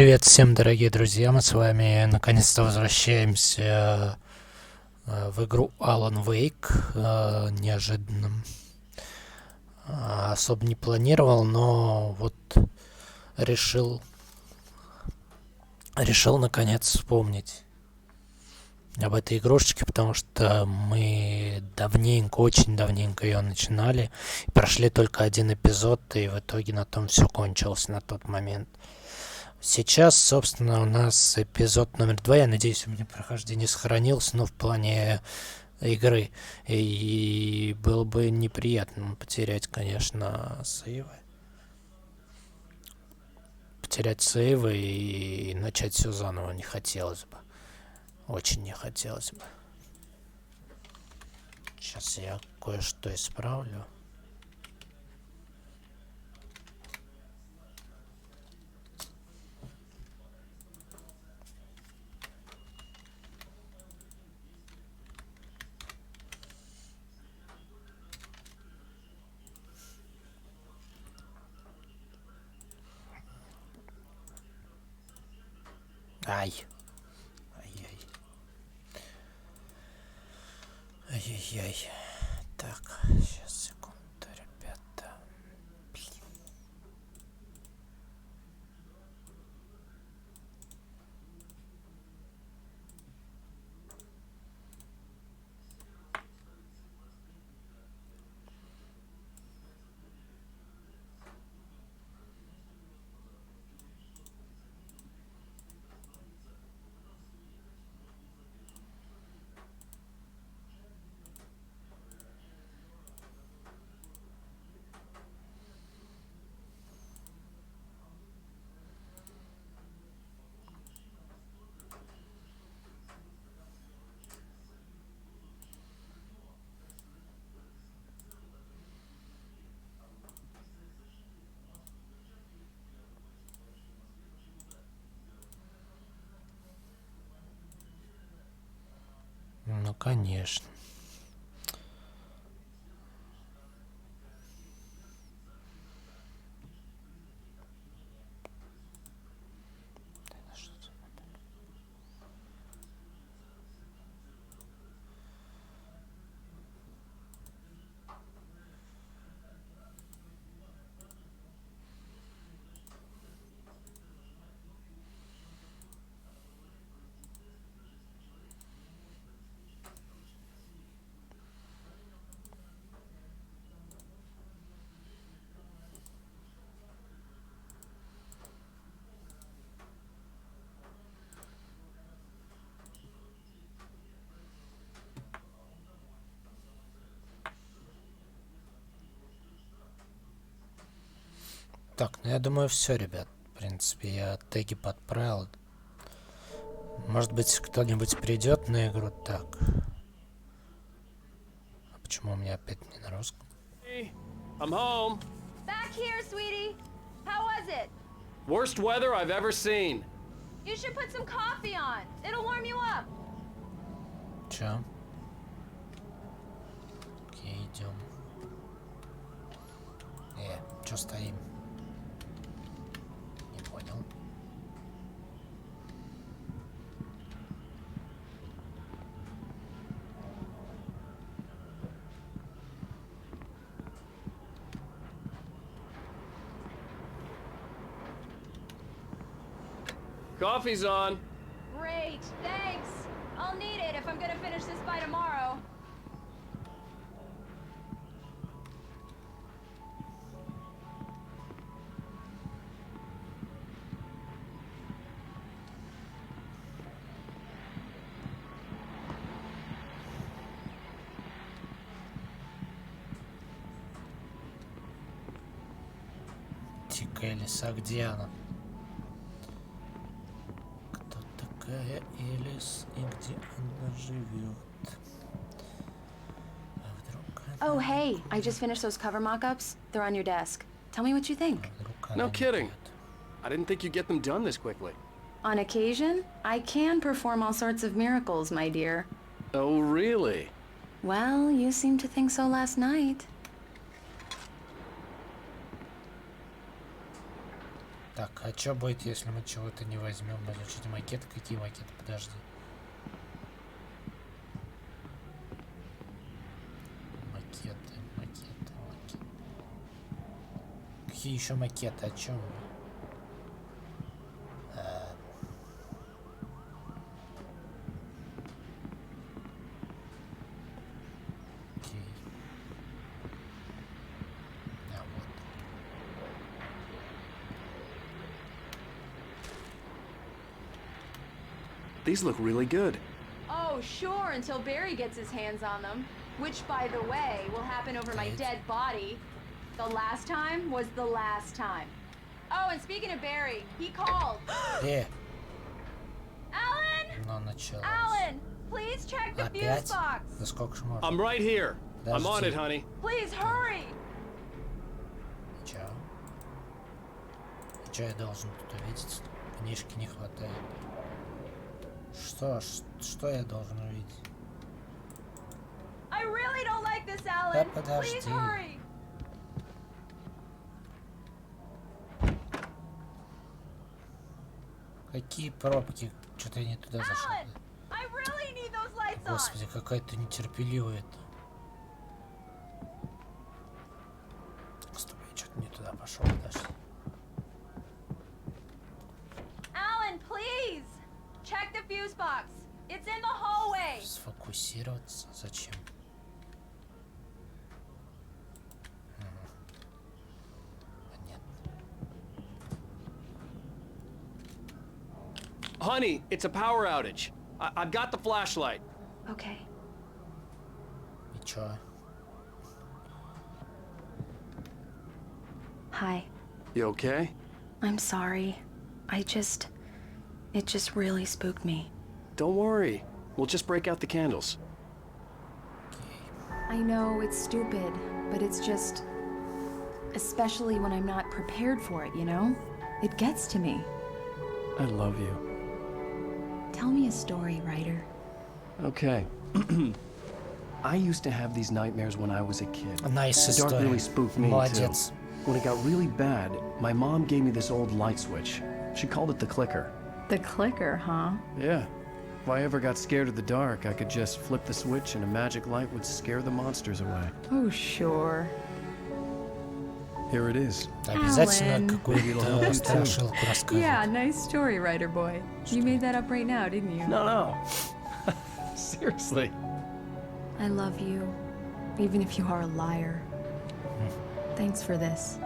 Привет всем, дорогие друзья, мы с вами наконец-то возвращаемся в игру Alan Wake. Неожиданно. Особо не планировал, но вот решил наконец вспомнить об этой игрушечке, потому что мы очень давненько ее начинали, и прошли только один эпизод, и в итоге на том все кончилось на тот момент. Сейчас, собственно, у нас эпизод номер 2. Я надеюсь, у меня прохождение сохранилось, но в плане игры. И было бы неприятно потерять, конечно, сейвы. Потерять сейвы и начать все заново не хотелось бы. Очень не хотелось бы. Сейчас я кое-что исправлю. Ай. Ай-яй. Ай-яй-яй. Так, сейчас, секунду, ребята. Блин. Ну, конечно. Так, ну я думаю, все, ребят. В принципе, я теги подправил. Может быть, кто-нибудь придет на игру. Так. А почему у меня опять не на русском? Hey, I'm home. Back here, sweetie. How was it? Worst weather I've ever seen. You should put some coffee on. It'll warm you up. Чё? Окей, идем. Чё стоим? Не понял. Coffee's on. Great, thanks. I'll need it if I'm gonna finish this by tomorrow. Тика Элис, а где она? Кто такая Элис и где она живет? А вдруг она... Oh, hey, I just finished those cover mock-ups. They're on your desk. Tell me what you think. Вдруг она No не kidding. будет? I didn't think you'd get them done this quickly. On occasion, I can perform all sorts of miracles, my dear. Oh, really? Well, you seemed to think so last night. Так, а что будет, если мы чего-то не возьмем? Изучить макеты? Какие макеты? Подожди. Макеты. Какие еще макеты? О чем? These look really good. Oh, sure, until Barry gets his hands on them. Which, by the way, will happen over my dead body. The last time was the last time. Oh, and speaking of Barry, he called. Alan! Alan, please check the fuse box. Да сколько ж можно? I'm right here. I'm on it, honey. Please hurry. Чё? Чё я должен тут увидеть? Книжки не хватает. Что я должен увидеть? I really don't like this, Alan. Да подожди. Please hurry. Какие пробки? Что-то я не туда зашел. Alan, I really need those lights on. Господи, какая-то нетерпеливая. Стоп, я что-то не туда пошел. Подожди. Alan, please check the fuse box. It's in the hallway. Сфокусироваться? Зачем? Honey, it's a power outage. I've got the flashlight. Okay. И чё? Hi. You okay? I'm sorry. It just really spooked me. Don't worry. We'll just break out the candles. I know it's stupid, but it's just... Especially when I'm not prepared for it, you know? It gets to me. I love you. Tell me a story, writer. Okay. I used to have these nightmares when I was a kid. Nice The dark story. really spooked me Молодец. too. When it got really bad, my mom gave me this old light switch. She called it the clicker. The clicker, huh? Yeah. If I ever got scared of the dark, I could just flip the switch and a magic light would scare the monsters away. Oh, sure. Here it is. Обязательно Alan. какую-то страшилку рассказывать. Yeah, nice story, writer boy. You made that up right now, didn't you? No. Seriously. I love you, even if you are a liar. Thanks for this.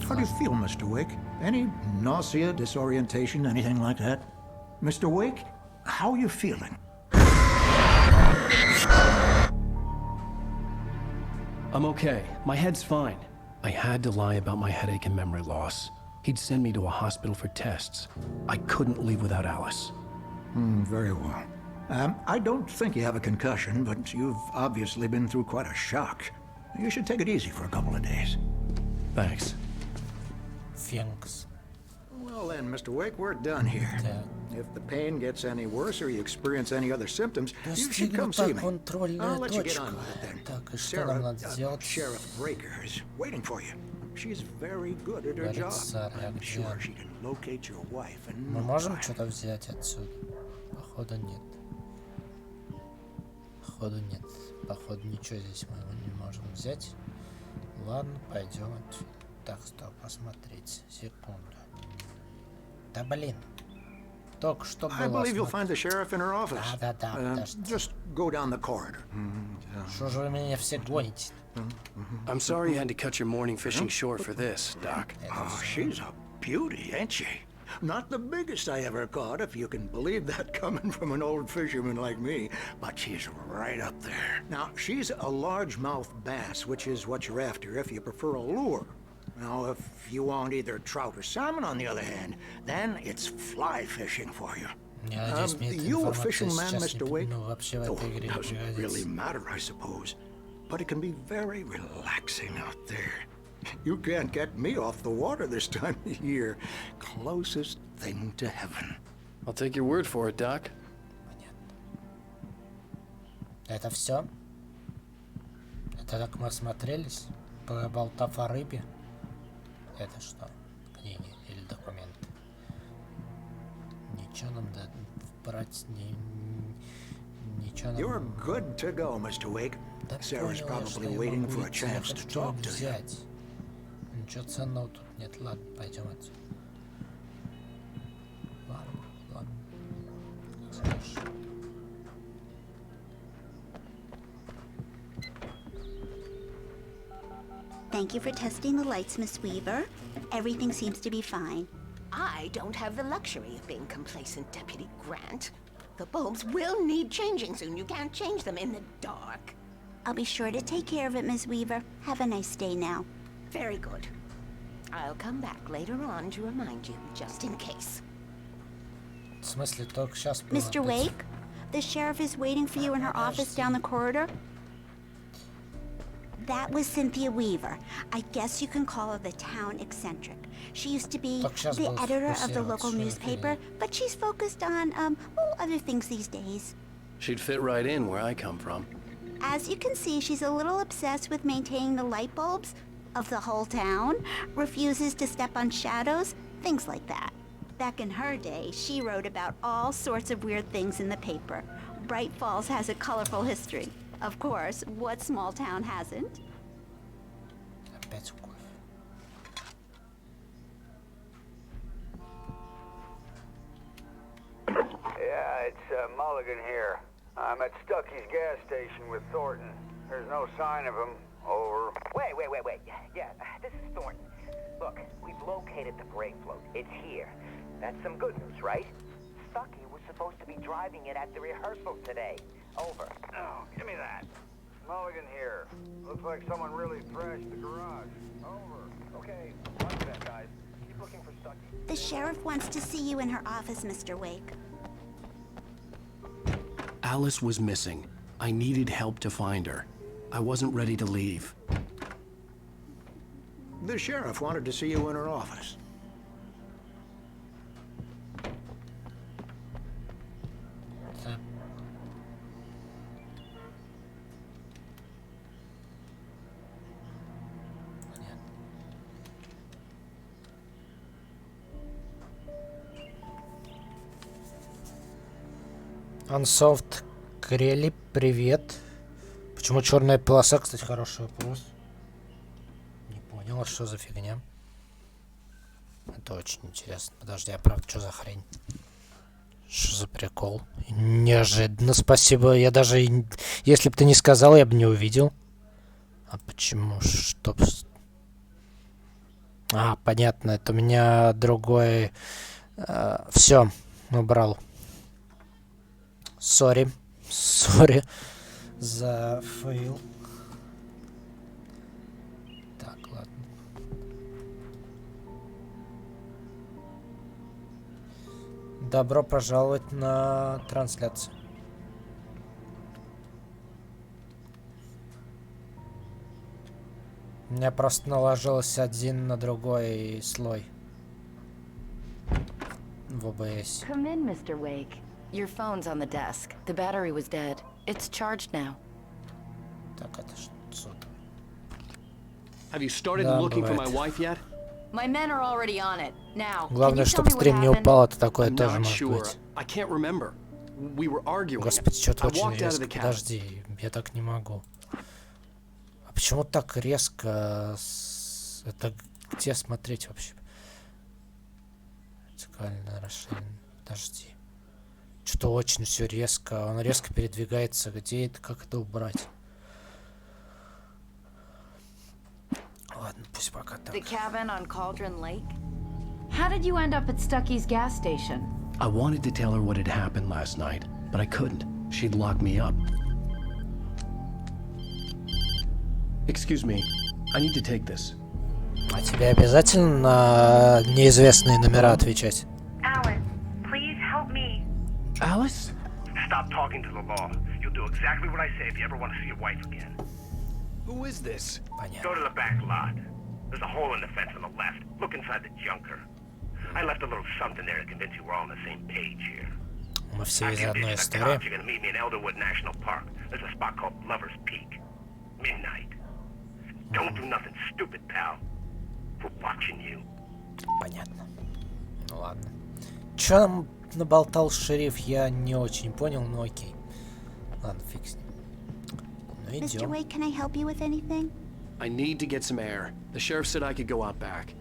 How do you feel, Mr. Wake? Any nausea, disorientation, anything like that? Mr. Wake, how are you feeling? I'm okay. My head's fine. I had to lie about my headache and memory loss. He'd send me to a hospital for tests. I couldn't leave without Alice. Very well. I don't think you have a concussion, but you've obviously been through quite a shock. You should take it easy for a couple of days. Thanks. Thanks. Well then, Mr. Wake, we're done here. If the pain gets any worse or you experience any other symptoms, you should come see me. I'll let you get on with it then. Так, и что нам надо сделать? Sheriff Breaker is waiting for you. She's very good at her job. I'm sure she can locate your wife and Мы можем что-то взять отсюда? Походу нет. Походу ничего здесь мы не можем взять. Ладно, пойдем отсюда. Так, стоп, посмотреть. Секунду. Да блин. Только что было. I believe you'll find the sheriff in her office. Да, подожди. Just go down the corridor. Что же вы меня все гоните? I'm sorry you had to cut your morning fishing short for this, Doc. Oh, she's a beauty, ain't she? Not the biggest I ever caught, if you can believe that coming from an old fisherman like me, but she's right up there. Now, she's a largemouth bass, which is what you're after if you prefer a lure. Now, if you want either trout or salmon, on the other hand, then it's fly fishing for you. Я надеюсь, мне эта You a информация fishing man, сейчас Mr. Wake? вообще в этой игре не Doesn't really пригодится. matter, I suppose. but it can be very relaxing out there. You can't get me off the water this time of year. Closest thing to heaven. I'll take your word for it, Doc. Это все? Это как мы осмотрелись, поболтав о рыбе? Это что? Книги или документы? Ничего нам брать ничего нам... You're good to go, Mr. Wake. Да Sarah's понял я, что probably я waiting могу for a идти, я chance to хочу talk to you. взять. Ничего ценного тут нет. Ладно, пойдем отсюда. Ладно. Хорошо. Thank you for testing the lights, Miss Weaver. Everything seems to be fine. I don't have the luxury of being complacent, Deputy Grant. The bulbs will need changing soon. You can't change them in the dark. I'll be sure to take care of it, Miss Weaver. Have a nice day now. Very good. I'll come back later on to remind you, just in case. В смысле, только сейчас было Mr. опять. Wake, the sheriff is waiting for you in her office down the corridor. That was Cynthia Weaver. I guess you can call her the town eccentric. She used to be the editor of the local newspaper, but she's focused on, other things these days. She'd fit right in where I come from. As you can see, she's a little obsessed with maintaining the light bulbs of the whole town, refuses to step on shadows, things like that. Back in her day, she wrote about all sorts of weird things in the paper. Bright Falls has a colorful history. Of course, what small town hasn't? Опять кофе. Yeah, it's Mulligan here. I'm at Stucky's gas station with Thornton. There's no sign of him. Over. Wait. Yeah, this is Thornton. Look, we've located the brake float. It's here. That's some good news, right? Stucky was supposed to be driving it at the rehearsal today. Over. Oh, give me that. Mulligan here. Looks like someone really thrashed the garage. Over. Okay, watch that, guys. Keep looking for Stucky. The sheriff wants to see you in her office, Mr. Wake. Alice was missing. I needed help to find her. I wasn't ready to leave. The sheriff wanted to see you in her office. Да. Unsolved Крели, привет. Почему черная полоса, кстати, хороший вопрос. Не понял, а что за фигня? Это очень интересно. Подожди, а правда, что за хрень? Что за прикол? Неожиданно, спасибо. Я даже, если бы ты не сказал, я бы не увидел. А почему? Что? А, понятно, это у меня другой... все, убрал. Сори за фейл. Так, ладно. Добро пожаловать на трансляцию. У меня просто наложилось один на другой слой в OBS. Come in, Mr. Wake. Your phone's on the desk. The battery was dead. It's charged now. Так, это что? Have you started looking for my wife yet? My men are already on it. Now, Главное, чтобы стрим не упал, это такое I'm тоже not может sure. быть. I can't remember. We were arguing. Господи, что-то I очень walked out of резко. the cab. Подожди, я так не могу. А почему так резко? Это где смотреть вообще? Вертикально расширен. Подожди. Что-то очень все резко. Он резко передвигается. Где это? Как это убрать? Ладно, пусть пока так. the cabin on Cauldron Lake. How did you end up at Stucky's gas station? I wanted to tell her what had happened last night, but I couldn't. She'd lock me up. Excuse me. I need to take this. А тебе обязательно на неизвестные номера отвечать? Alice, please help me. Alice? Stop talking to the law. You'll do exactly what I say if you ever want to see your wife again. Who is this? Понятно. Go to the back lot. There's a hole in the fence on the left. Look inside the junker. I left a little something there to convince you we're all on the same page here. Мы все из одной истории. You're gonna meet me in Elderwood National Park. There's a spot called Lover's Peak. Midnight. Don't do nothing stupid, pal. We're watching you. Понятно. Ну ладно. Чё нам наболтал шериф, я не очень понял, но окей. Ладно, фиг с ним. Ну Mr. идем. Wake, can I help you with anything? I need to get some air. The sheriff said I could go out back.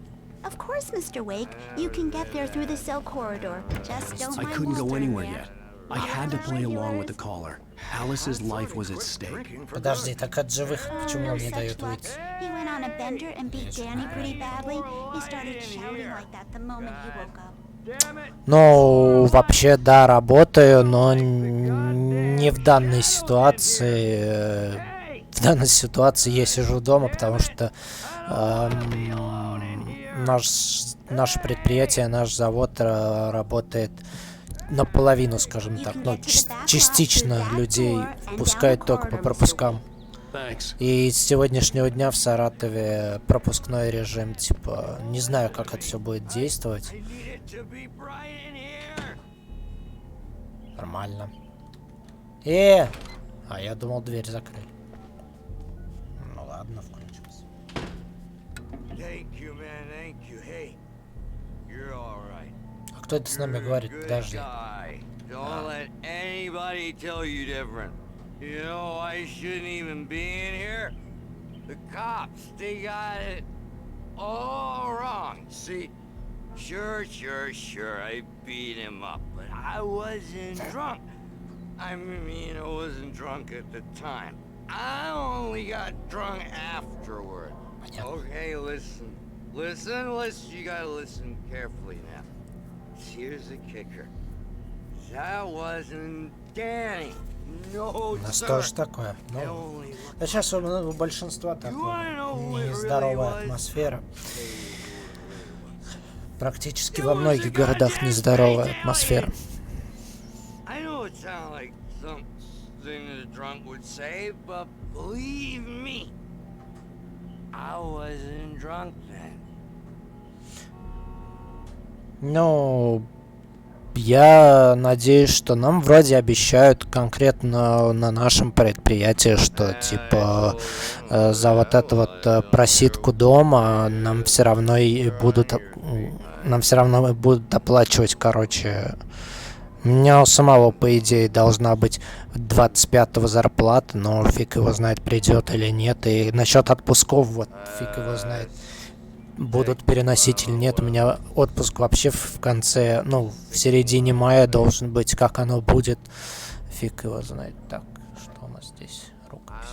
Of course, Mr. Wake. You can get there through the cell corridor. Just don't I mind couldn't go Walter anywhere there. yet. I had to play along with the caller. Alice's life was at stake. Подожди, так от живых почему нам не Such дают luck. выйти? He went on a bender and beat Danny pretty badly. He started shouting like that the moment he woke up. Ну, вообще, да, работаю, но не в данной ситуации. В данной ситуации я сижу дома, потому что наше предприятие, наш завод работает наполовину, скажем так, ну, частично людей пускают только по пропускам. И с сегодняшнего дня в Саратове пропускной режим, типа, не знаю, как это все будет действовать. Нормально. А я думал, дверь закрыли. Ну ладно, включимся. А кто это с нами говорит? Подожди. You know, I shouldn't even be in here. The cops, they got it all wrong. See, sure, I beat him up, but I wasn't drunk. I mean, I wasn't drunk at the time. I only got drunk afterward. Okay, listen, you gotta listen carefully now. Here's the kicker. That wasn't Danny. У нас тоже такое. Ну, да сейчас у большинства такое. Нездоровая атмосфера. Практически во многих городах нездоровая атмосфера. Ну, я надеюсь, что нам вроде обещают конкретно на нашем предприятии, что типа за вот эту вот просидку дома нам все равно будут оплачивать, короче. У меня у самого, по идее, должна быть 25-го зарплата, но фиг его знает, придет или нет. И насчет отпусков, вот фиг его знает, будут переносить или нет. У меня отпуск вообще в конце, ну, в середине мая должен быть. Как оно будет, фиг его знает. Так, что у нас здесь? Рукопись.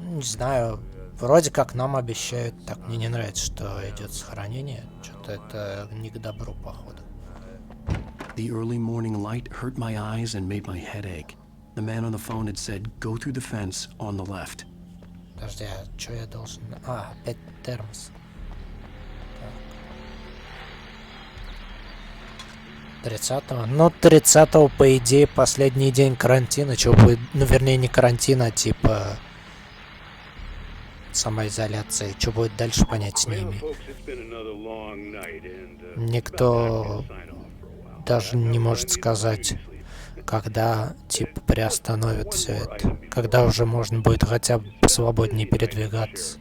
Не знаю. Вроде как нам обещают. Так, мне не нравится, что идет сохранение. Что-то это не к добру, походу. The early morning light hurt my eyes and made my head ache. The man on the phone had said, go through the fence on the left. Подожди, а что я должен... опять термос. Так. 30-го? Ну, 30-го, по идее, последний день карантина. Что будет... Ну, вернее, не карантина, а типа... самоизоляция. Что будет дальше, понятия не имею. Никто даже не может сказать, когда, типа, приостановят все это. Когда уже можно будет хотя бы свободнее передвигаться.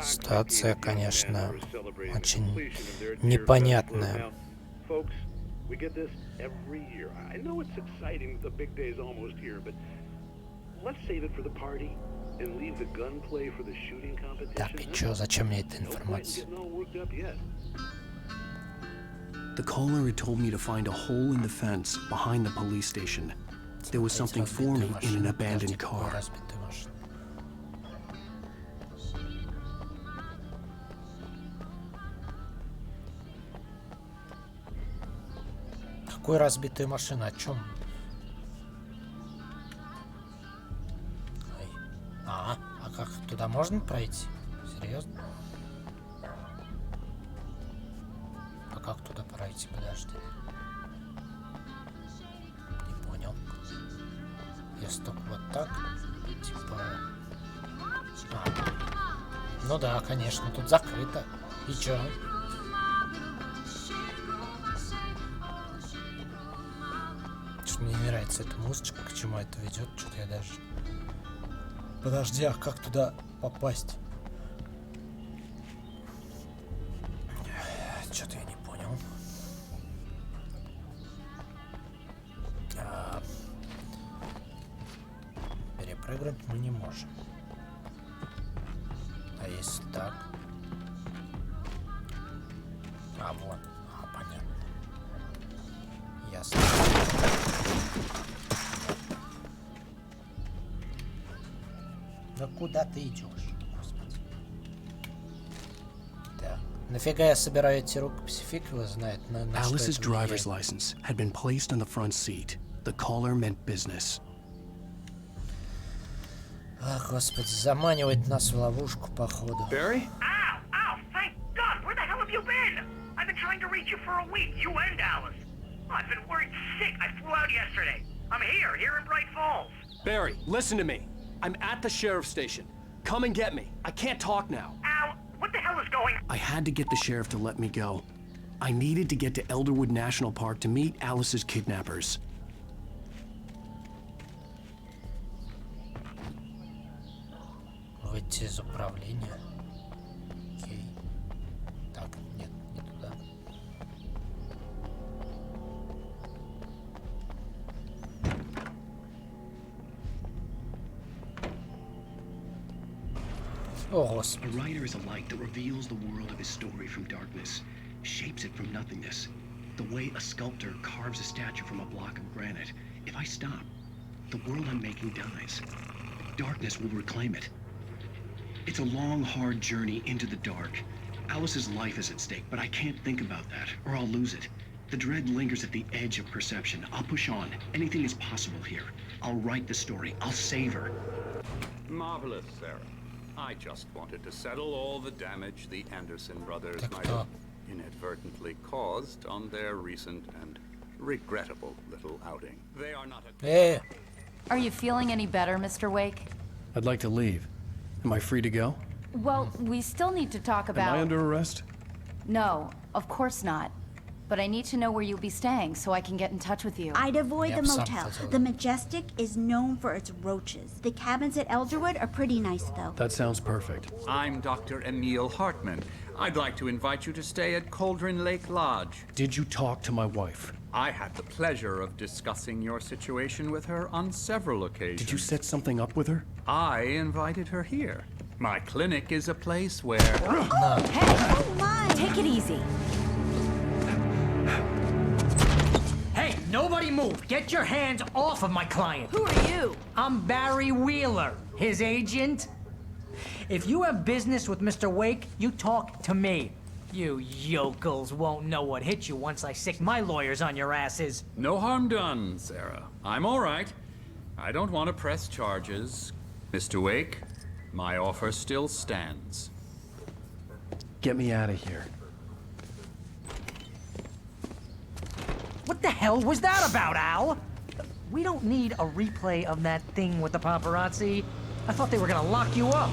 Ситуация, конечно, очень непонятная. Так, и чё, зачем мне эта информация? The caller had told me to find a hole in the fence behind the police station. There was something for me in an abandoned car. Какой разбитая машина? О чем? А как туда можно пройти? Серьезно? как туда пройти? Подожди. Не понял. Если только вот так, типа... Ну да, конечно, тут закрыто. И чё? Что-то мне не нравится эта музычка, к чему это ведет, что-то я даже... Подожди, а как туда попасть? Что-то я не понял. Перепрыгнуть мы не можем. А если так? Вот. Понятно. Ясно. Да куда ты идешь? Господи. Да. Нафига я собираю эти рукописи? Фиг его знает. Alice's driver's license had been placed on the front seat. The caller meant business. Ах, господи, заманивает нас в ловушку, походу. Barry? Ow! Thank God! Where the hell have you been? I've been trying to reach you for a week, you and Alice. I've been worried sick. I flew out yesterday. I'm here in Bright Falls. Barry, listen to me. I'm at the sheriff's station. Come and get me. I can't talk now. Al, what the hell is going on? I had to get the sheriff to let me go. I needed to get to Elderwood National Park to meet Alice's kidnappers. Выйти из управления. Окей. Так, нет, не туда. О, Господи. A writer is a light that reveals the world of his story from darkness, shapes it from nothingness. The way a sculptor carves a statue from a block of granite. If I stop, the world I'm making dies. Darkness will reclaim it. It's a long, hard journey into the dark. Alice's life is at stake, but I can't think about that, or I'll lose it. The dread lingers at the edge of perception. I'll push on. Anything is possible here. I'll write the story. I'll save her. Marvelous, Sarah. I just wanted to settle all the damage the Anderson brothers might have inadvertently caused on their recent and regrettable little outing. They are not a... Are you feeling any better, Mr. Wake? I'd like to leave. Am I free to go? Well, we still need to talk about... Am I under arrest? No, of course not. But I need to know where you'll be staying so I can get in touch with you. I'd avoid the motel. The Majestic is known for its roaches. The cabins at Elderwood are pretty nice, though. That sounds perfect. I'm Dr. Emil Hartman. I'd like to invite you to stay at Cauldron Lake Lodge. Did you talk to my wife? I had the pleasure of discussing your situation with her on several occasions. Did you set something up with her? I invited her here. My clinic is a place where... Hey! Oh my! Take it easy. Hey, nobody move! Get your hands off of my client! Who are you? I'm Barry Wheeler, his agent. If you have business with Mr. Wake, you talk to me. You yokels won't know what hit you once I sick my lawyers on your asses. No harm done, Sarah. I'm all right. I don't want to press charges. Mr. Wake, my offer still stands. Get me out of here. What the hell was that about, Al? We don't need a replay of that thing with the paparazzi. I thought they were gonna lock you up.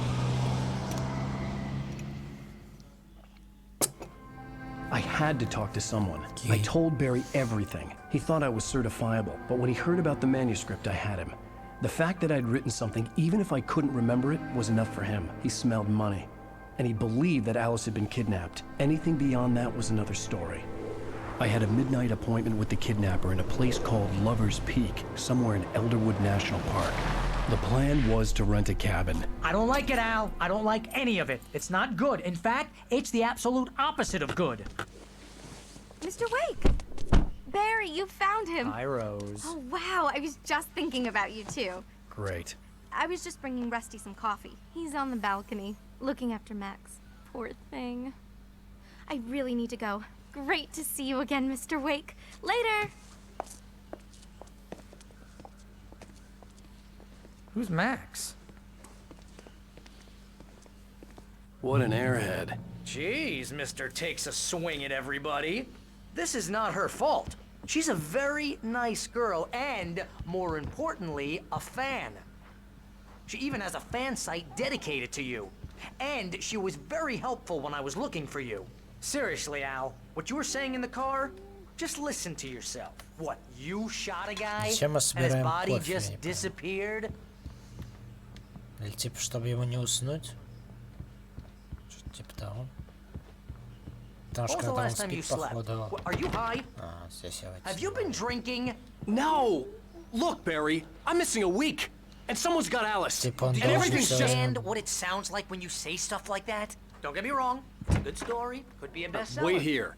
I had to talk to someone. I told Barry everything. He thought I was certifiable, but when he heard about the manuscript, I had him. The fact that I'd written something, even if I couldn't remember it, was enough for him. He smelled money. And he believed that Alice had been kidnapped. Anything beyond that was another story. I had a midnight appointment with the kidnapper in a place called Lover's Peak, somewhere in Elderwood National Park. The plan was to rent a cabin. I don't like it, Al. I don't like any of it. It's not good. In fact, it's the absolute opposite of good. Mr. Wake! Barry, you found him. Hi, Rose. Oh, wow. I was just thinking about you, too. Great. I was just bringing Rusty some coffee. He's on the balcony, looking after Max. Poor thing. I really need to go. Great to see you again, Mr. Wake. Later! Who's Max? What an airhead. Jeez, Mr. Takes a swing at everybody. this is not her fault. She's a very nice girl and, more importantly, a fan. She even has a fan site dedicated to you. And she was very helpful when I was looking for you. Seriously, Al, what you were saying in the car, just listen to yourself. What, you shot a guy and his body just disappeared? Или типа, чтобы ему не уснуть? Что-то типа того. Потому что когда он спит, походу... Are you high? Здесь я Have you been drinking? No! Look, Barry, I'm missing a week, and someone's got Alice. Типа он Do you должен understand what it sounds like when you say stuff like that? Don't get me wrong, it's a good story, could be a bestseller. Wait here.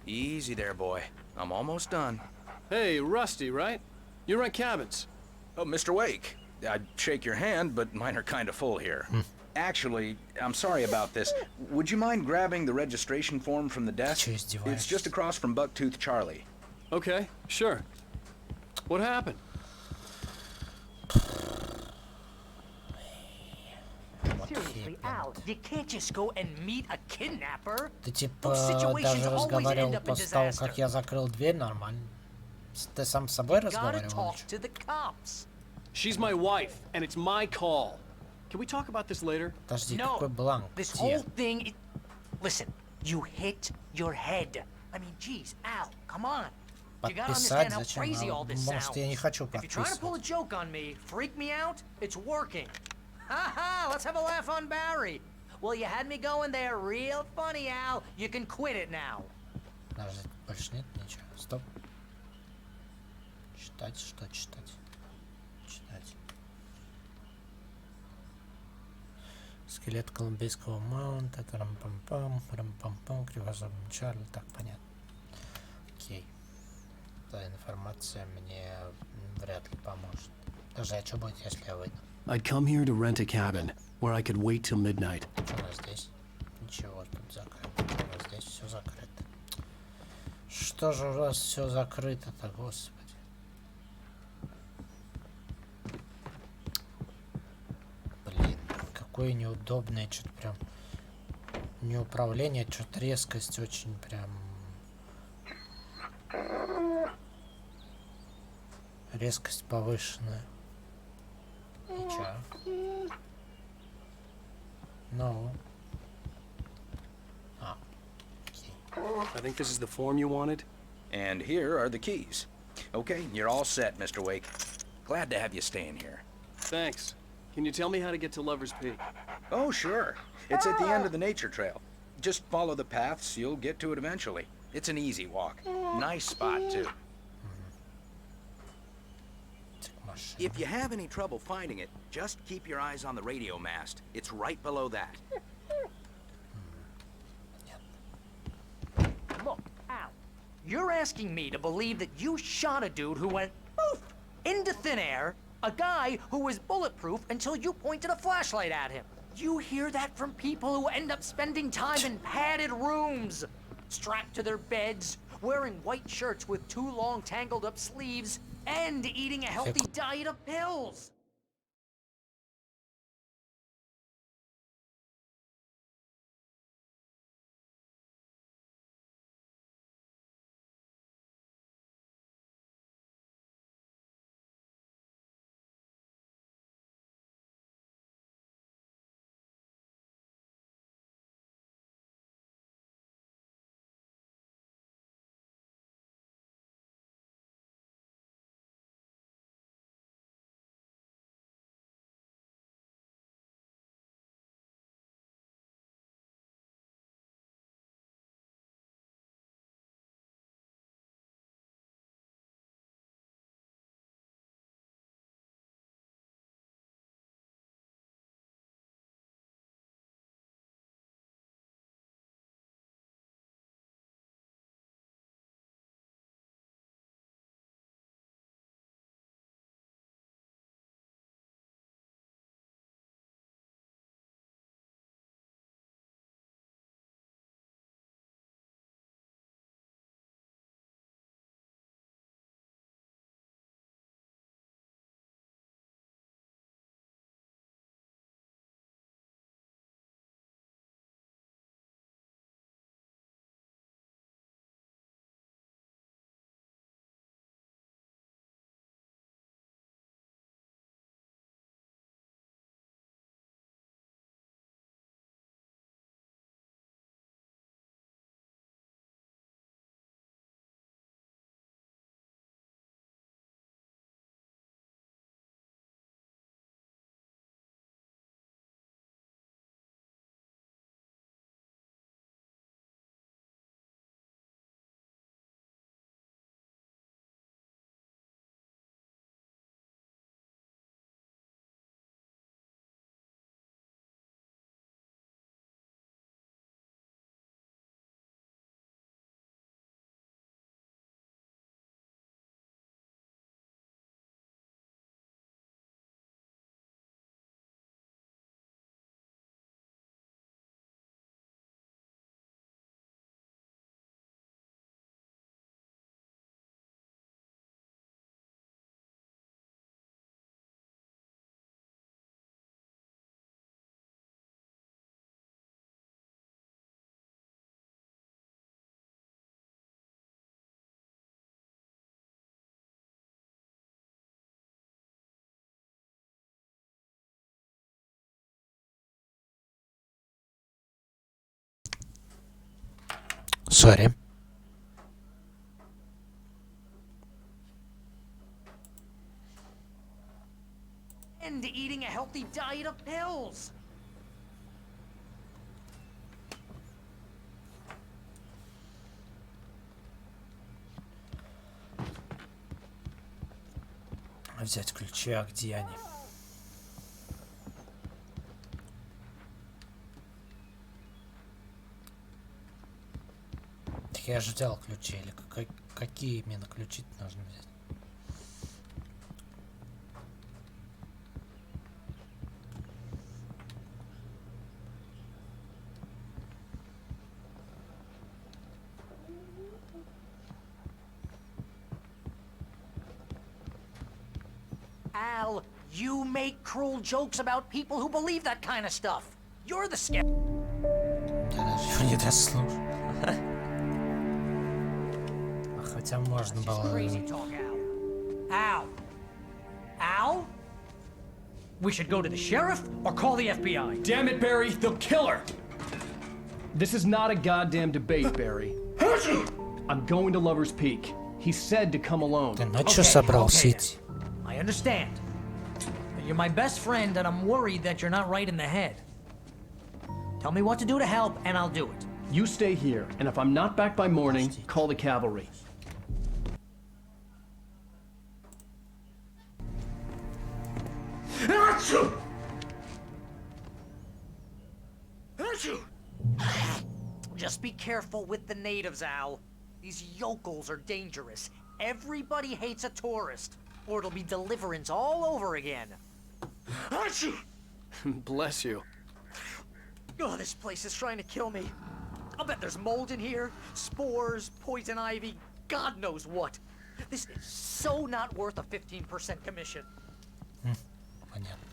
Easy there, boy. I'm almost done. Hey, Rusty, right? You rent cabins. Oh, Mr. Wake. I'd shake your hand, but mine are kind of full here. Actually, I'm sorry about this. Would you mind grabbing the registration form from the desk? It's just across from Bucktooth Charlie. Okay, sure. What happened? Seriously, Al, you can't just go and meet a kidnapper. Ты типа даже разговаривал после того, как я закрыл дверь, нормально. Ты сам с собой разговаривал? She's my wife, and it's my call. Can we talk about this later? Подожди, какой бланк? This whole thing... Listen, you hit your head. I mean, geez, Al, come on. You gotta understand how crazy all this sounds. Я не хочу If you're trying to pull a joke on me, freak me out, it's working. Ha-ha, let's have a laugh on Barry. Well, you had me going there real funny, Al. You can quit it now. Подожди, больше нет ничего. Стоп. Читать, что читать? Читать. Скелет колумбийского маунта, рам-пам-пам, кривозубым Чарли. Так, понятно. Окей. Эта информация мне вряд ли поможет. Даже а что будет, если я выйду? I'd come here to rent a cabin, where I could wait till midnight. Что у нас здесь? Ничего, тут закрыто. У нас здесь все закрыто. Что же у вас все закрыто-то, господи? Блин, какое неудобное, что-то прям... Не управление, что-то резкость очень прям... Резкость повышенная. И чё? No. I think this is the form you wanted. And here are the keys. Okay, you're all set, Mr. Wake. Glad to have you staying here. Thanks. Can you tell me how to get to Lover's Peak? Oh, sure. It's at the end of the nature trail. Just follow the paths, you'll get to it eventually. It's an easy walk. Nice spot, too. If you have any trouble finding it, just keep your eyes on the radio mast. It's right below that. Look, Al, you're asking me to believe that you shot a dude who went poof into thin air, a guy who was bulletproof until you pointed a flashlight at him. You hear that from people who end up spending time in padded rooms, strapped to their beds, wearing white shirts with too long tangled up sleeves, and eating a healthy diet of pills. Sorry. And eating a healthy diet of pills. Взять ключи, а где они? Так я же взял ключи, или какие именно ключи нужно взять? Al, you make cruel jokes about people who believe that kind of stuff. You're the scare. Я даже его не дослушал. Хотя можно было... Crazy talk, Al. Al? Al? We should go to the sheriff or call the FBI. Damn it, Barry, they'll kill her! This is not a goddamn debate, Barry. I'm going to Lover's Peak. He said to come alone. Ты ночью собрался идти? I understand. You're my best friend, and I'm worried that you're not right in the head. Tell me what to do to help, and I'll do it. You stay here, and if I'm not back by morning, call the cavalry. Just be careful with the natives, Al. These yokels are dangerous. Everybody hates a tourist, or it'll be deliverance all over again. Bless you. Oh, this place is trying to kill me. I'll bet there's mold in here, spores, poison ivy, God knows what. This is so not worth a 15% commission. Понятно.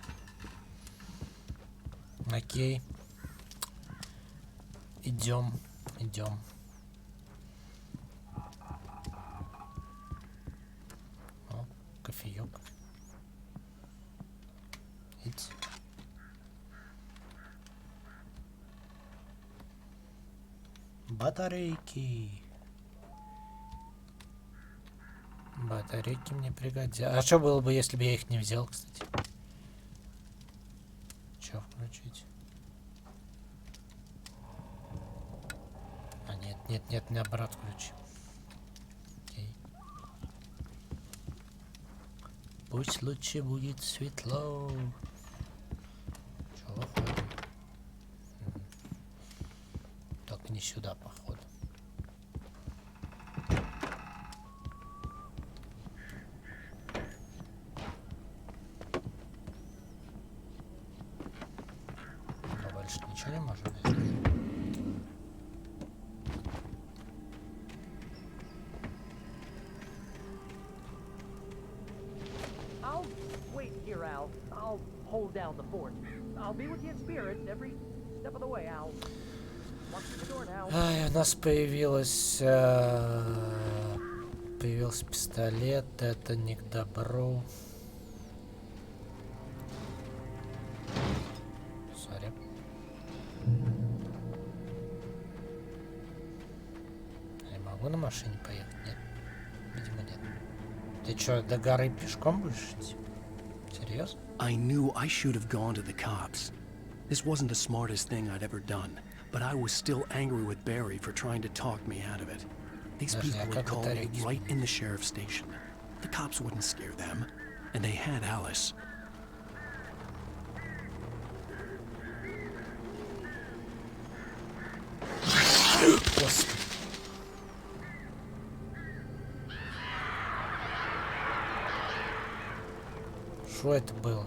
Окей. Идем. О, кофеек. Идь. Батарейки. Батарейки мне пригодятся. А что было бы, если бы я их не взял, кстати? Че включить? А, нет, наоборот включи. Окей. Пусть лучше будет светло. Чё, выходим? Только не сюда, походу. Но больше ничего не можем взять. I'll wait here, Al. I'll hold down the fort. I'll be with you in spirit every step of the way, Al. Ай, у нас появился пистолет, это не к добру. Сори. Я могу на машине поехать? Нет. Видимо, нет. Ты чё, до горы пешком будешь идти? Серьезно? I knew I should have gone to the cops. This wasn't the smartest thing I'd ever done. But I was still angry with Barry for trying to talk me out of it. These people would call me right in the sheriff's station. The cops wouldn't scare them. And they had Alice. Что это было?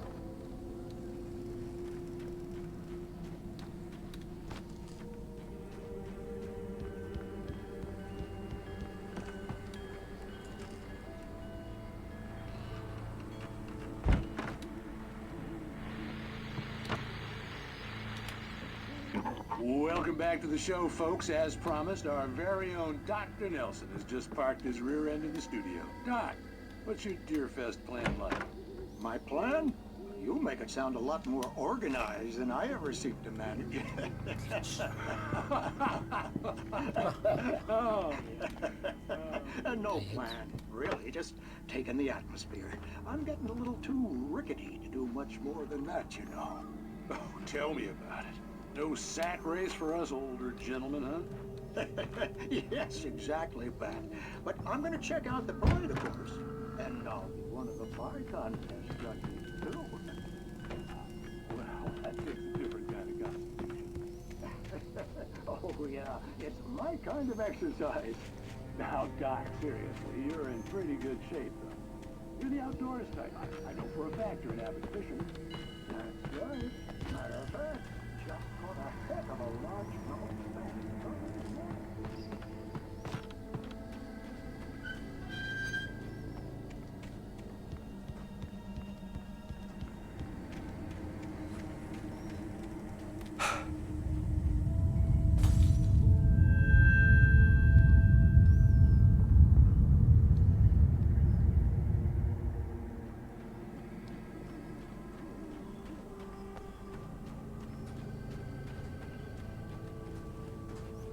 Welcome back to the show, folks. As promised, our very own Dr. Nelson has just parked his rear end in the studio. Doc, what's your Deerfest plan like? My plan? You make it sound a lot more organized than I ever seem to manage. No plan, really. Just taking the atmosphere. I'm getting a little too rickety to do much more than that, you know. Oh, tell me about it. No sack race for us older gentlemen, huh? Yes, exactly, Pat. But I'm going to check out the parade, of course. And I'll be one of the pie contest judges, too. Well, that takes a different kind of constitution. Oh, yeah. It's my kind of exercise. Now, Doc, seriously, you're in pretty good shape, though. You're the outdoors type. I know for a fact you're an avid fisherman. That's right. Matter of fact, just caught a heck of a largemouth bass.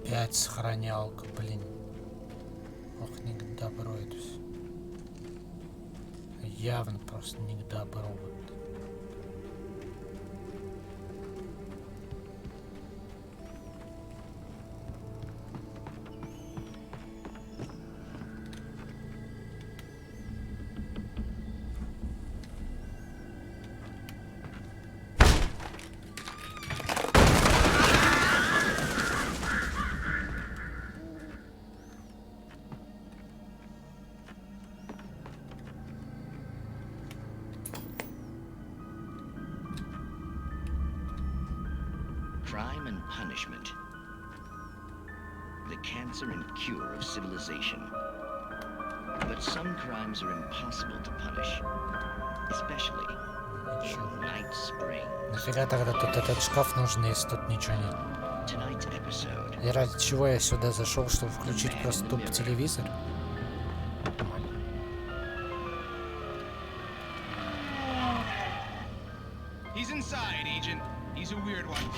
Опять сохранялка, блин. Ох, не к добру это все. Явно просто не к добру. Crime and punishment. The cancer and cure of civilization. But some crimes are impossible to punish. Especially night spring. Нафига тогда тут этот шкаф нужен, если тут ничего нет? И ради чего я сюда зашел, чтобы включить просто тупо телевизор? He's inside, Agent. He's a weird one.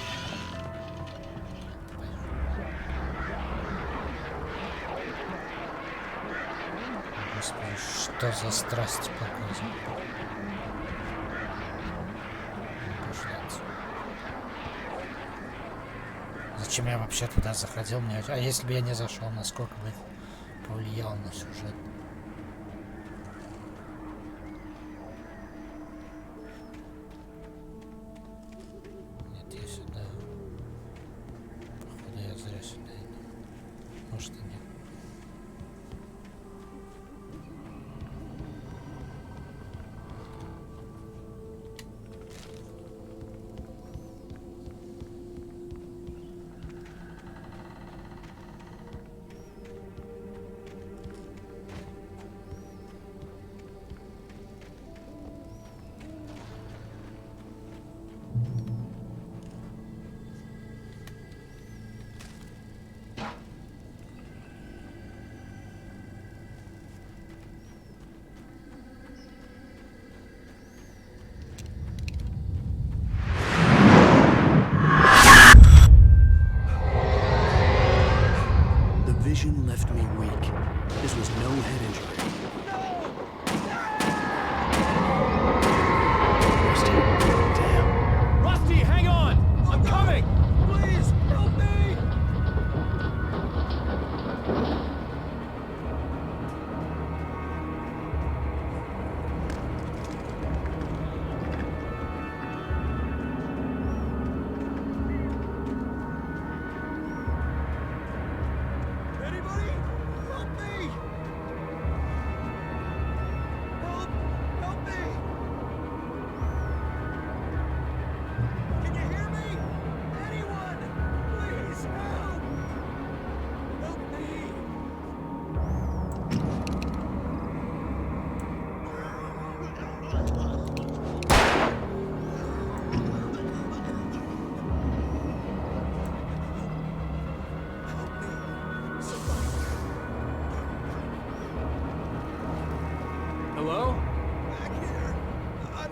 Господи, что за страсть показывает? Зачем я вообще туда заходил? А если бы я не зашел, насколько бы это повлияло на сюжет? Нет, я сюда. Походу я зря сюда иду. Может и нет.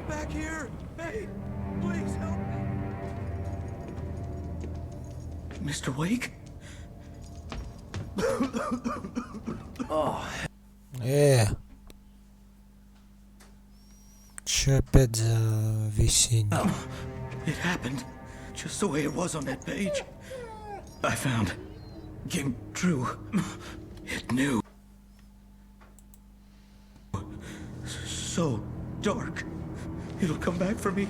back here! Hey, please help me! Mr. Wake? Oh. Чё опять за весенний? It happened just the way it was on that page. I found. Came true. It knew. So dark. It'll come back for me.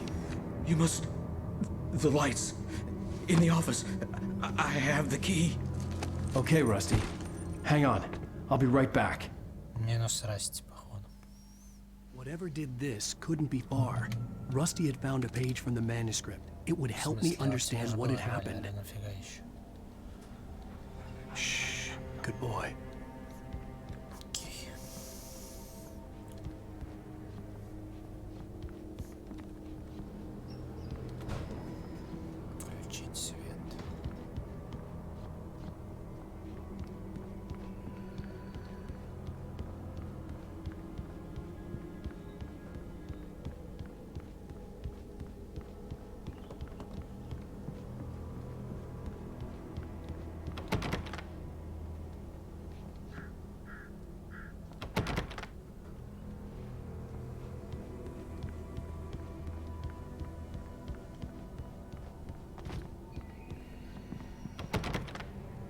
You must... The lights. In the office. I have the key. Okay, Rusty. Hang on. I'll be right back. Минус Расти, походу. Whatever did this couldn't be far. Rusty had found a page from the manuscript. It would help me understand what had happened. Shh. Good boy. Включить свет.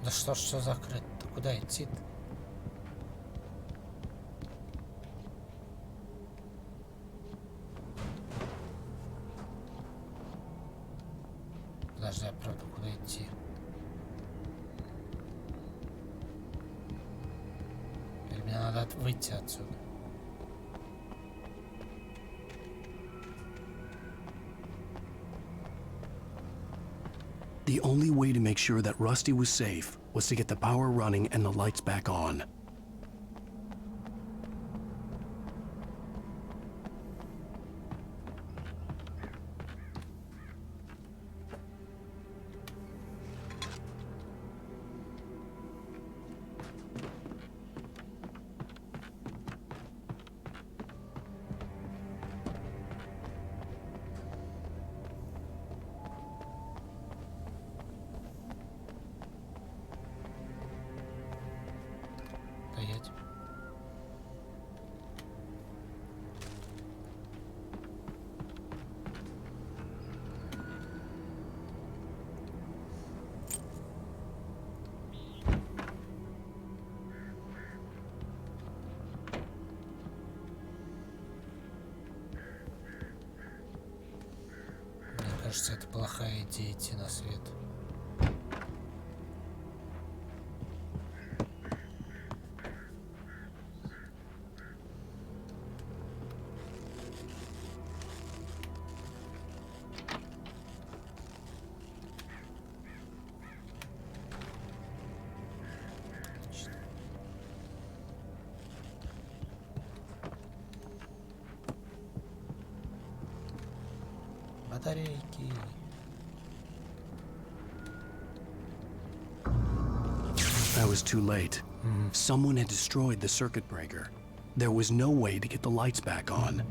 Да что ж все закрыто? Куда идти-то? Подожди, а правда, куда идти? Или мне надо выйти отсюда? The only way to make sure that Rusty was safe was to get the power running and the lights back on. Стоять. Мне кажется, это плохая идея идти на свет. Батарейки. I was too late. Someone had destroyed the circuit breaker. There was no way to get the lights back on.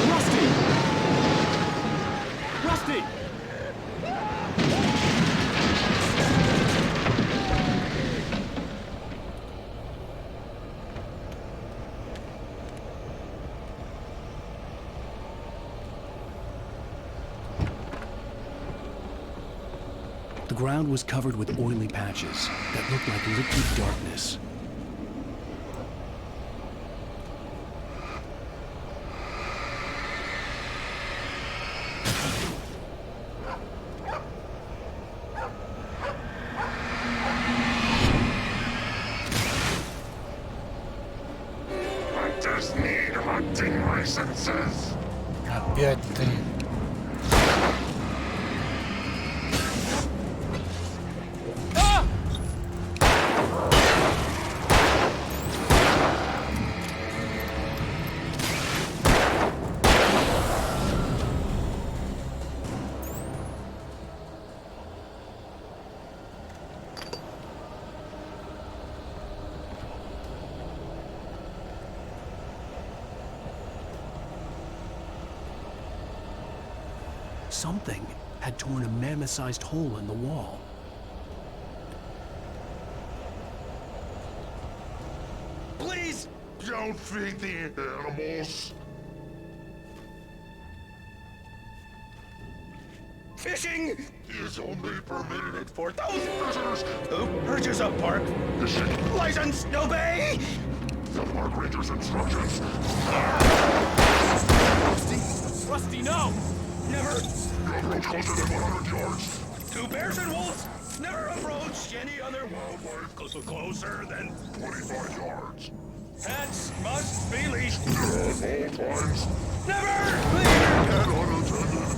Rusty! Rusty! The ground was covered with oily patches that looked like liquid darkness. Hunters need hunting licenses. Опять ты. something had torn a mammoth-sized hole in the wall. Please don't feed the animals. Fishing is only permitted for those visitors who purchase a park license. Obey the park ranger's instructions. Rusty, no! Never! You approach closer than 100 yards. Two bears and wolves! Never approach any other wildlife closer than 25 yards. Pets must be leashed. At all times. Never! And unattended.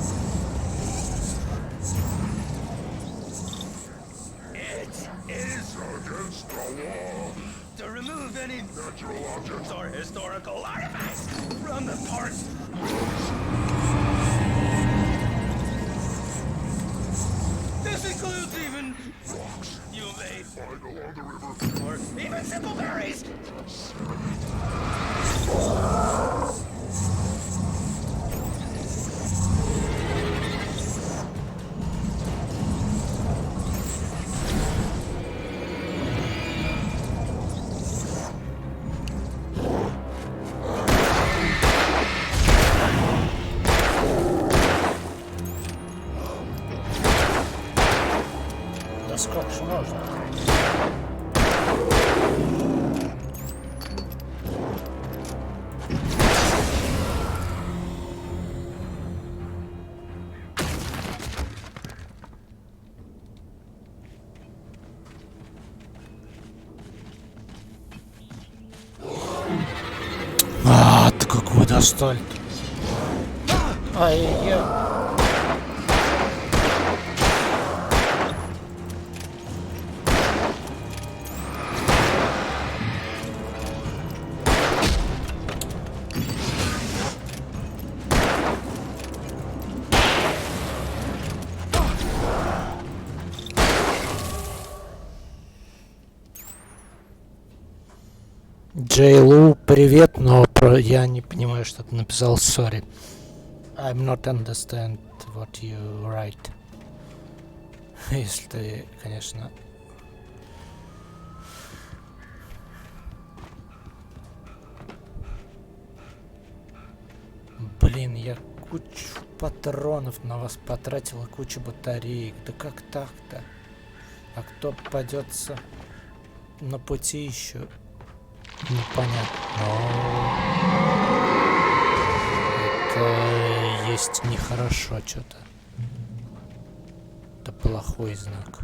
It is against the law to remove any natural objects or historical artifacts from the park. This includes even rocks you may find along the river, or even simple berries. Да сколько же можно? А, ты какой досталь? Ай-яй-яй. Джейлу, привет, но я не понимаю, что ты написал. Sorry. I'm not understand what you write. Если ты, конечно... Блин, я кучу патронов на вас потратил и кучу батареек. Да как так-то? А кто попадется на пути еще? Непонятно. Это есть нехорошо что-то. Это плохой знак.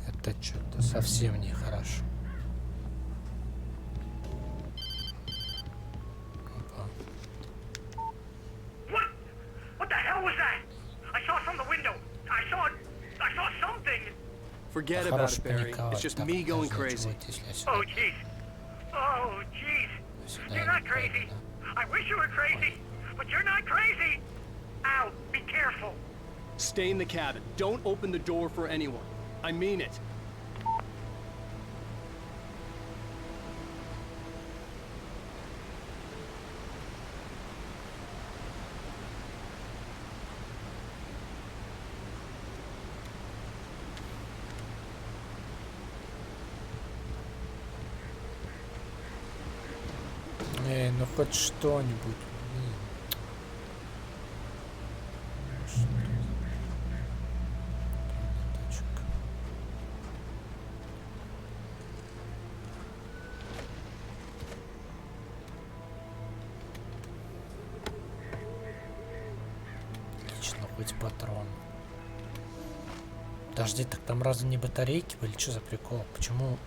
Это что-то совсем нехорошо. What the hell was that? I saw from the window. I saw something. Forget about it, Barry. It's just me going crazy. Oh, jeez. Oh, jeez. You're not crazy. I wish you were crazy, but you're not crazy. Ow, be careful. Stay in the cabin. Don't open the door for anyone. I mean it. Ну хоть что-нибудь. Отлично, хоть патрон. Подожди, так там разве не батарейки были? Что за прикол? Почему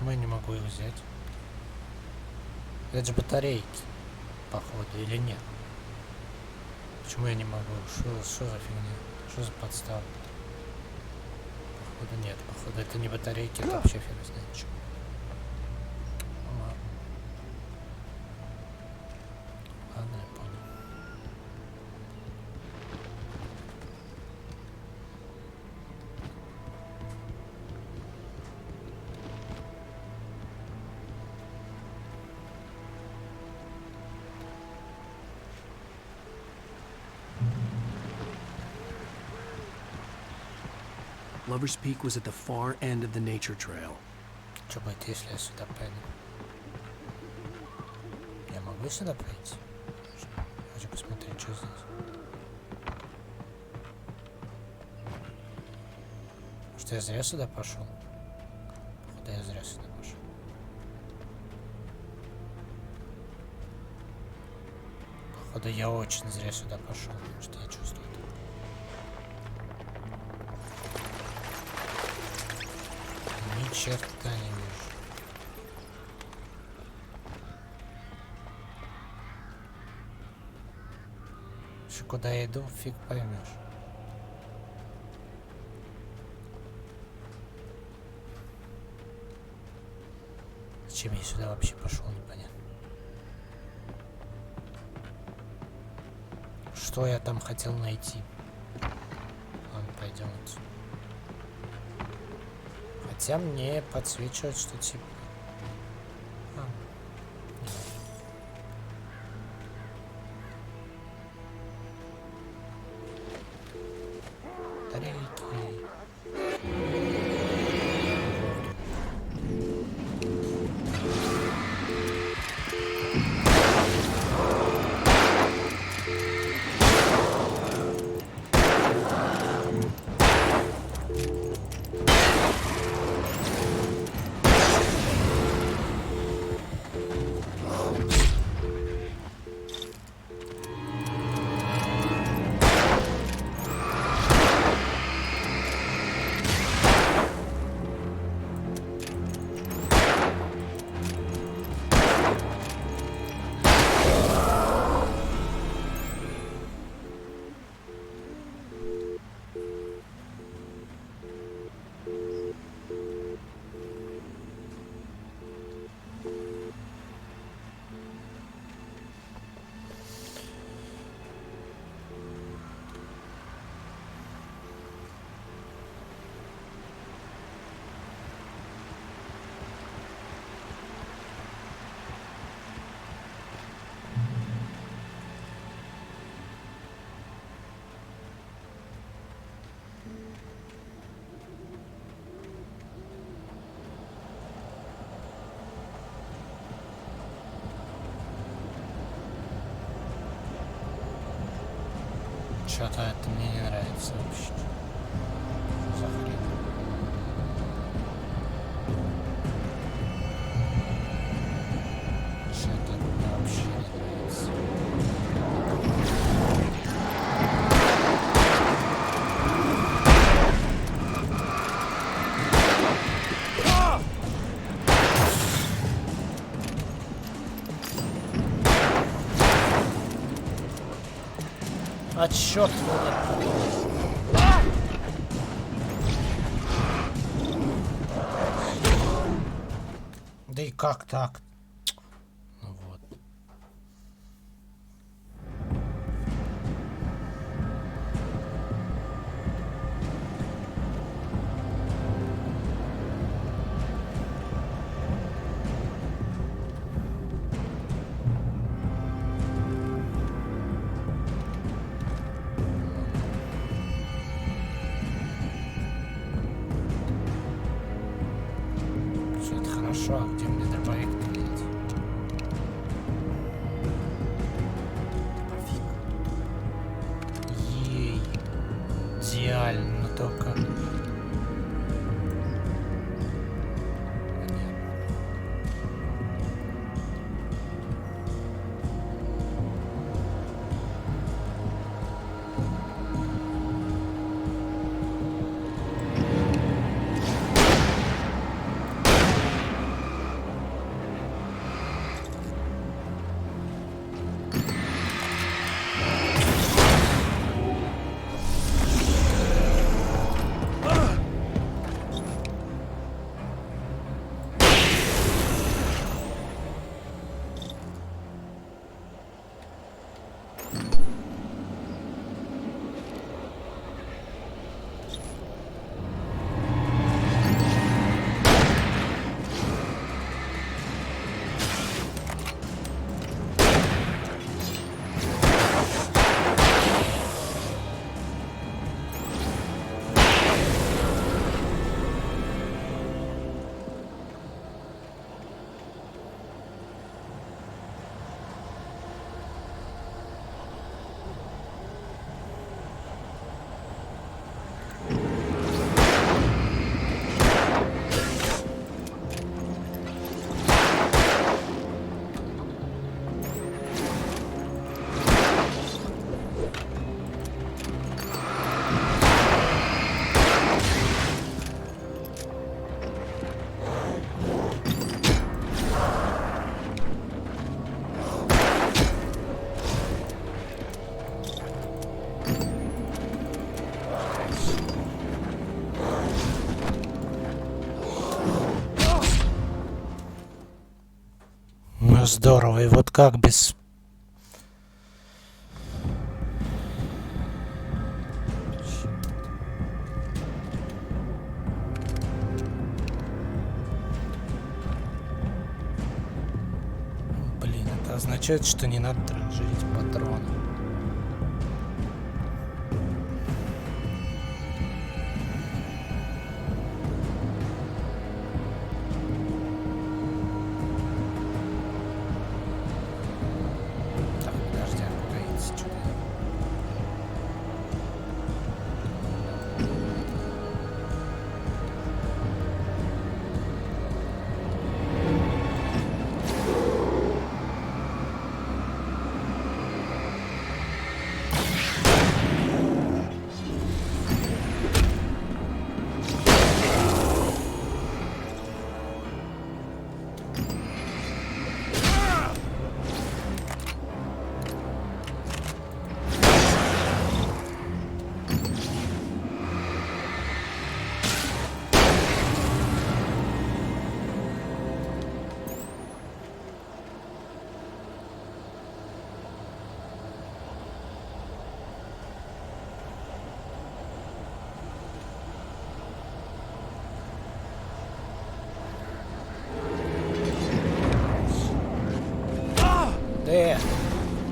я не могу их взять? Это же батарейки, походу, или нет? Почему я не могу? Что за фигня? Что за подстава? Походу нет, походу это не батарейки, это вообще фиг знает что. Ладно, я понял. Lover's Peak was at the far end of the nature trail. Что будет, если я сюда пойду? Я могу сюда пройти? Хочу посмотреть, что здесь. Может, я зря сюда пошел? Куда я зря сюда пошел? Походу, я очень зря сюда пошел, что я чувствую. Ни черта не вижу. Что, куда я иду, фиг поймешь. Зачем я сюда вообще пошел, непонятно. Что я там хотел найти? Ладно, пойдем отсюда. Хотя мне подсвечивает, что типа... Что-то это мне не нравится вообще. За хрень. Что-то мне вообще не нравится. Отсчет да и как так? Ну вот. Хорошо, а где мне дробовик наделать? Дробовик. Ей. Идеально, но только... Здорово. И вот как без... Блин, это означает, что не надо транжирить патроны.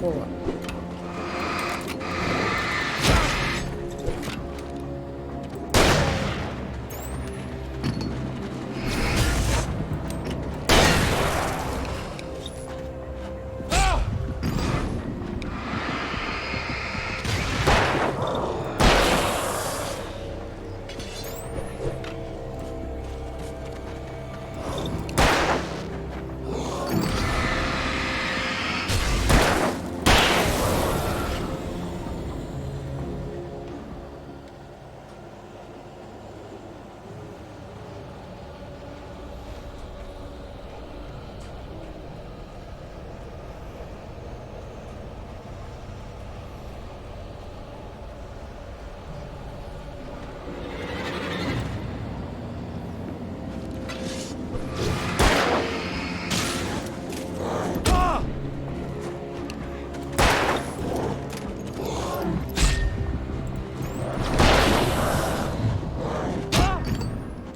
О.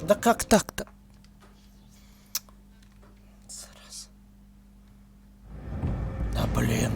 Да как так-то? Зараза. Да блин.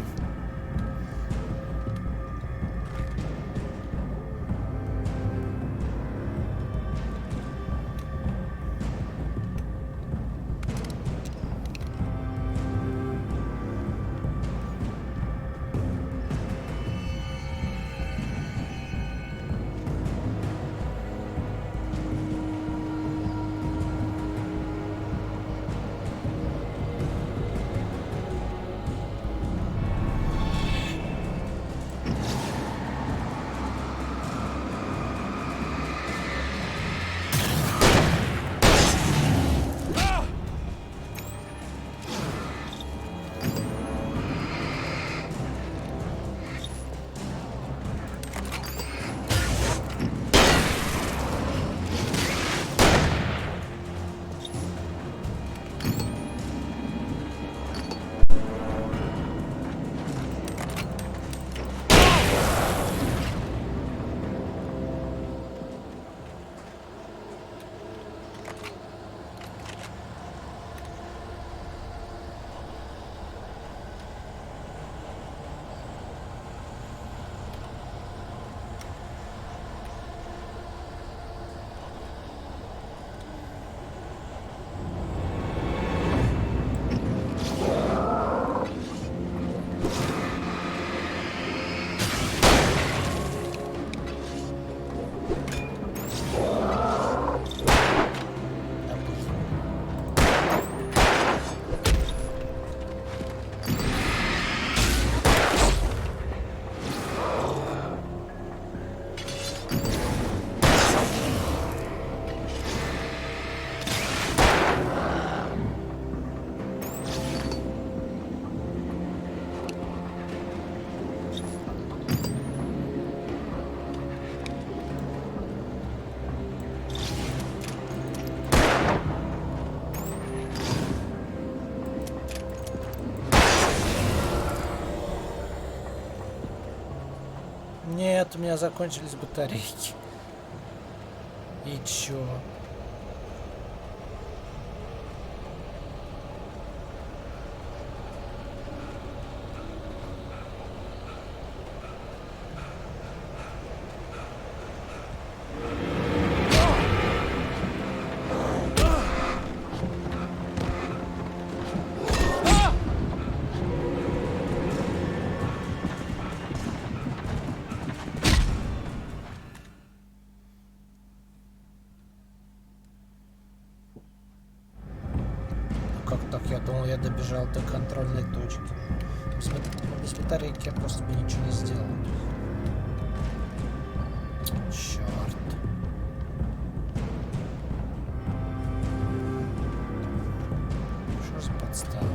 Вот у меня закончились батарейки. И чё? Я думал, я добежал до контрольной точки. Без батарейки я просто бы ничего не сделал. Черт. Что за подстава?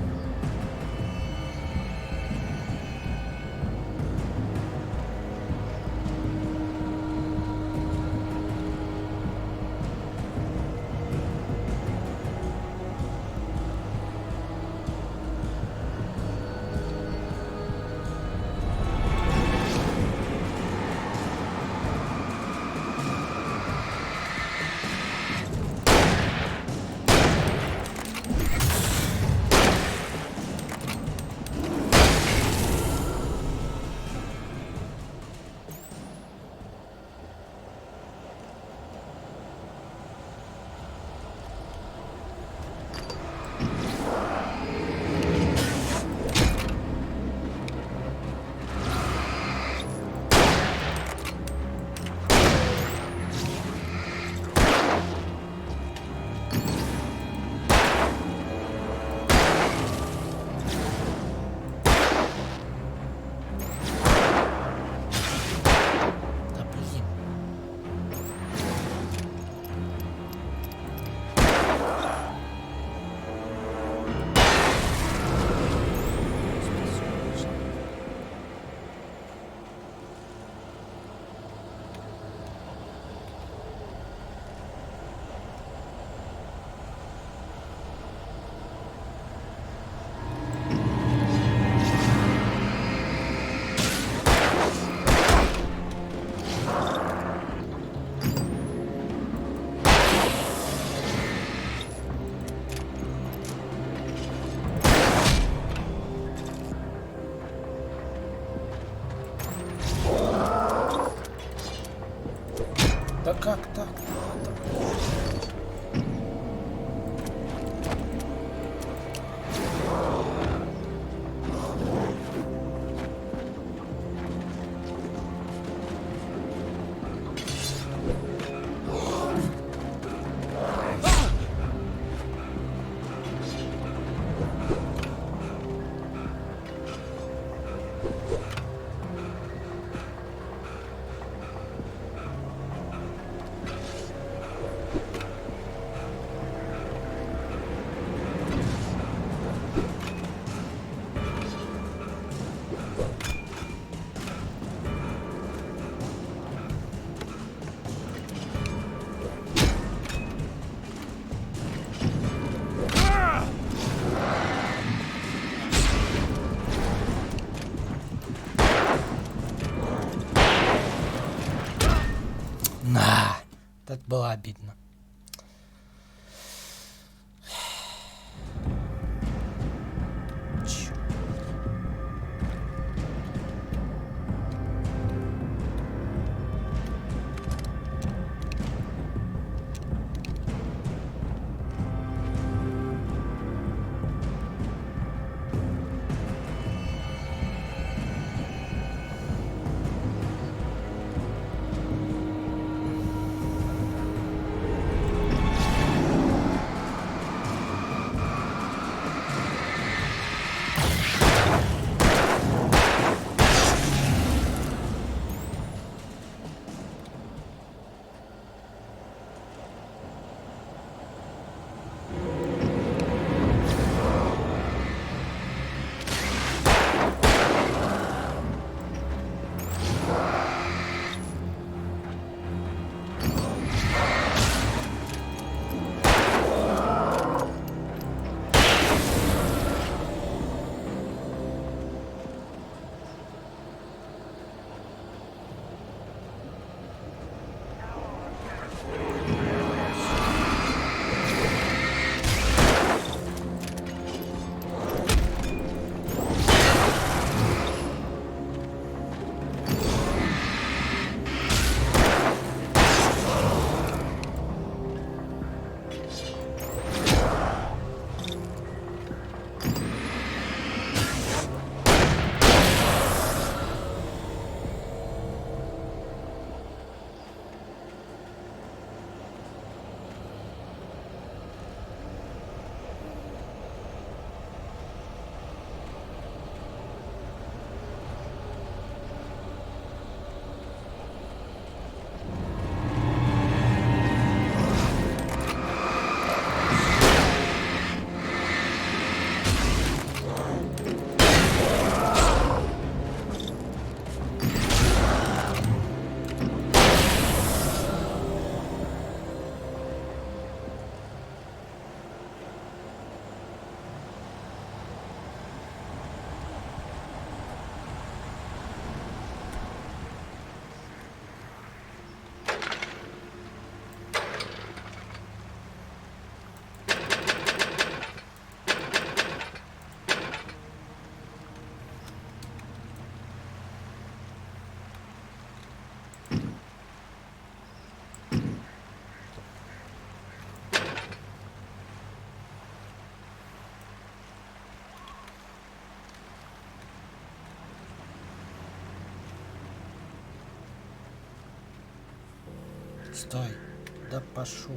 Да как так? Это было обидно. Стой. Да пошел.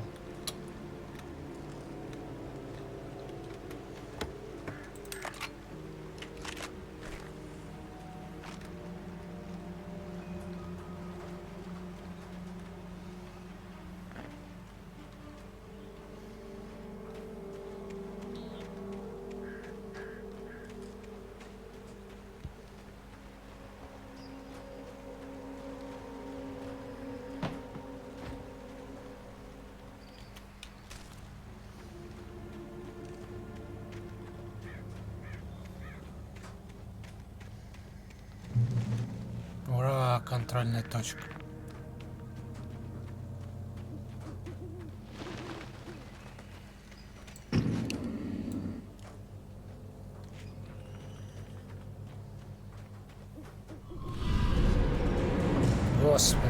Ура, контрольная точка. Господи.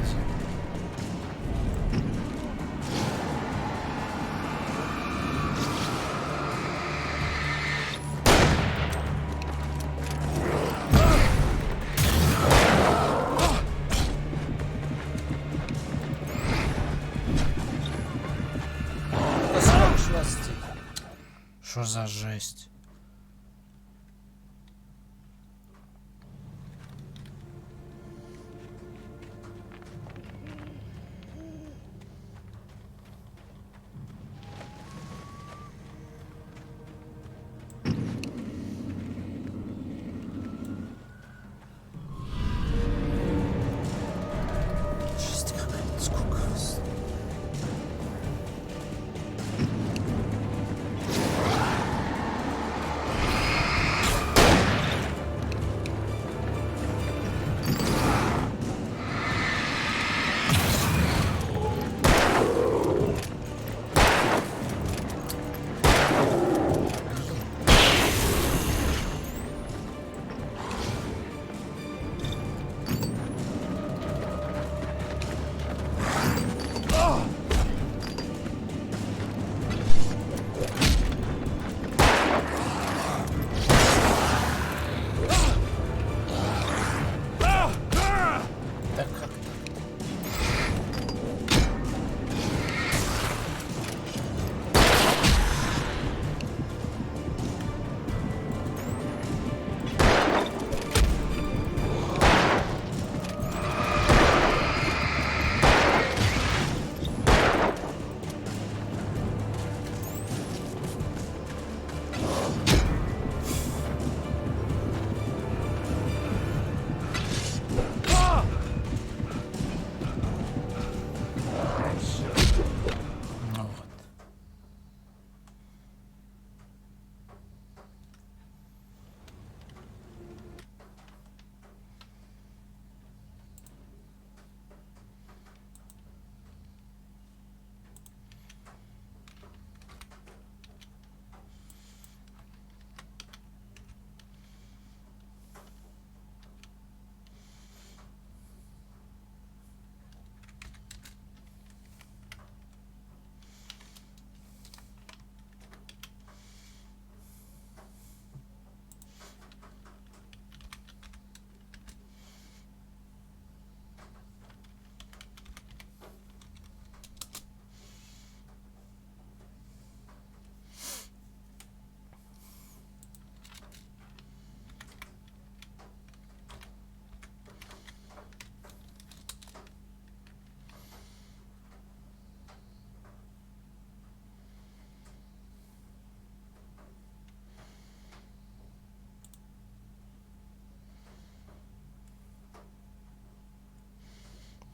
Что за жесть? Жесть какая-то, сколько раз.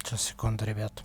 Сейчас, секунду, ребят.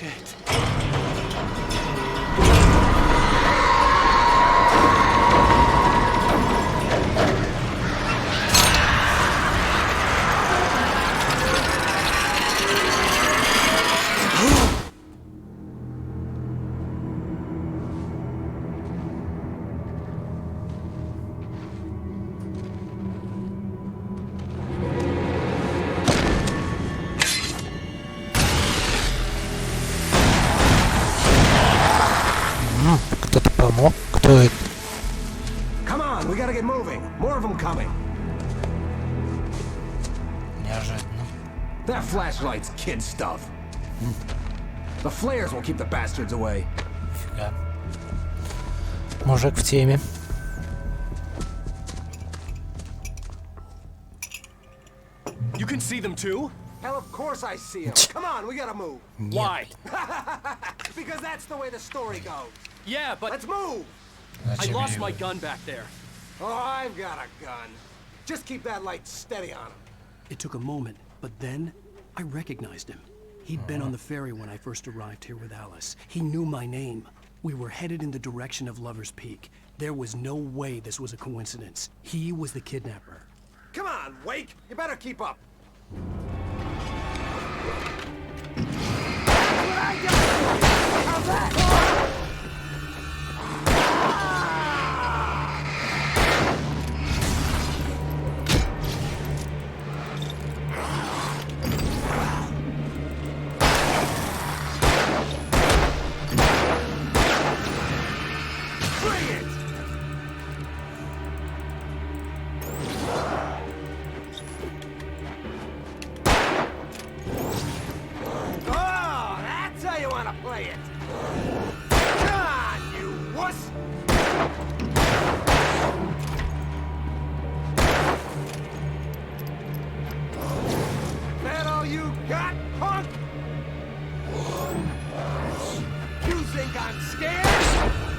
Shit. Кто-то помог? Кто это? Come on, we gotta get moving. More of them coming. Неожиданно. That flashlight's kid stuff. The flares will keep the bastards away. Фига. Мужик в теме. You can see them too? Hell, of course I see them. Come on, we gotta move. Why? Because that's the way the story goes. Yeah, but Let's move. I lost my gun back there. Oh, I've got a gun. Just keep that light steady on him. It took a moment, but then I recognized him. He'd been on the ferry when I first arrived here with Alice. He knew my name. We were headed in the direction of Lover's Peak. There was no way this was a coincidence. He was the kidnapper. Come on, Wake! You better keep up. How's that? Play it. Come on, you wuss! That all you got, punk? You think I'm scared?